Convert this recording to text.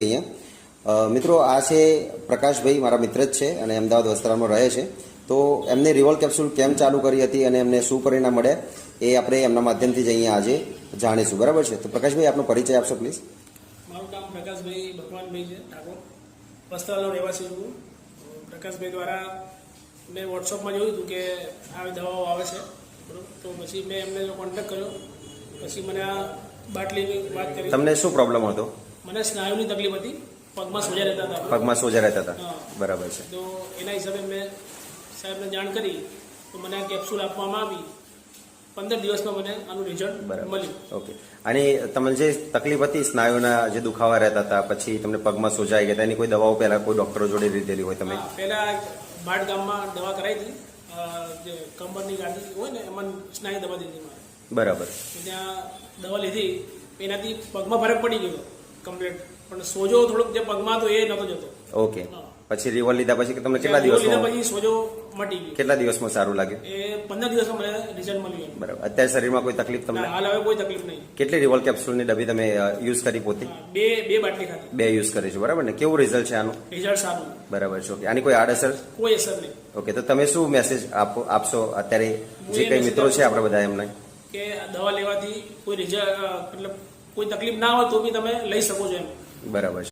અહીંયા મિત્રો આ છે પ્રકાશભાઈ, મારા મિત્ર જ છે અને અમદાવાદ વસ્ત્રાલમાં રહે છે. તો એમને રિવોલ કેપ્સ્યુલ કેમ ચાલુ કરી હતી અને એમને શું પરિણામ મળ્યા એ આપણે એમના માધ્યમથી જ અહીંયા આજે જાણીશું. બરાબર છે? તો પ્રકાશભાઈ, આપનો પરિચય આપશો પ્લીઝ. મારું નામ પ્રકાશભાઈ ભગવાનભાઈ છે ઠાકોર, વસ્ત્રાલનો રહેવાસી છું. પ્રકાશભાઈ દ્વારા મેં વોટ્સઅપમાં જોયું હતું કે આવી દવાઓ આવે છે, બરાબર. તો પછી મેં એમને કોન્ટેક્ટ કર્યો. પછી મને આ બાટલીની વાત કરી. તમને શું પ્રોબ્લેમ હતો? મને સ્નાયુની તકલીફ હતી, પગમાં સોજા રહેતા હતા. પગમાં સોજા રહેતા હતા, બરાબર છે. તો એના હિસાબે મેં સાહેબને જાણ કરી તો મને આ કેપ્સ્યુલ આપવામાં આવી. 15 દિવસમાં મને આનું રિઝલ્ટ મળ્યું. ઓકે. અને તમને જે તકલીફ હતી, સ્નાયુના જે દુખાવા રહેતા હતા, પછી તમને પગમાં સોજાઈ ગયા હતા, એની કોઈ દવાઓ પહેલા કોઈ ડોક્ટરો જોડે લીધેલી હોય તમે? પહેલા ભાટ ગામમાં દવા કરાવી હતી, જે કમરની ગાંઠી હોય ને એમાં સ્નાયુ દવા દીધી મારે. બરાબર. ત્યાં દવા લીધી, એનાથી પગમાં ફરક પડી ગયો કમ્પ્લીટ, પણ સોજો થોડોક જે પગમાં હતો એ નતો જતો. ઓકે. પછી રિવોલ લીધા પછી તમને કેટલા દિવસમાં? પછી સોજો મટી ગયો. કેટલા દિવસમાં સારું લાગ્યું? એ 15 દિવસમાં મને રિઝલ્ટ મળ્યું. બરાબર. અત્યારે શરીરમાં કોઈ તકલીફ તમને? હાલ હવે કોઈ તકલીફ નહીં. કેટલી રિવોલ કેપ્સ્યુલની ડબ્બી તમે યુઝ કરી પોતે? બે બાટલી ખાધી. 2 યુઝ કરી છે, બરાબર ને? કેવું રિઝલ્ટ છે આનું? રિઝલ્ટ સારું. બરાબર છે. ઓકે. આની કોઈ આડઅસર? કોઈ અસર નહીં. ઓકે. તો તમે શું મેસેજ આપશો અત્યારે જે કઈ મિત્રો છે આપણા બધા એમને? કે દવા લેવાથી કોઈ રિઝલ્ટ મતલબ કોઈ તકલીફ ના હોય તો બી તમે લઈ શકો છો એમ. બરાબર છે.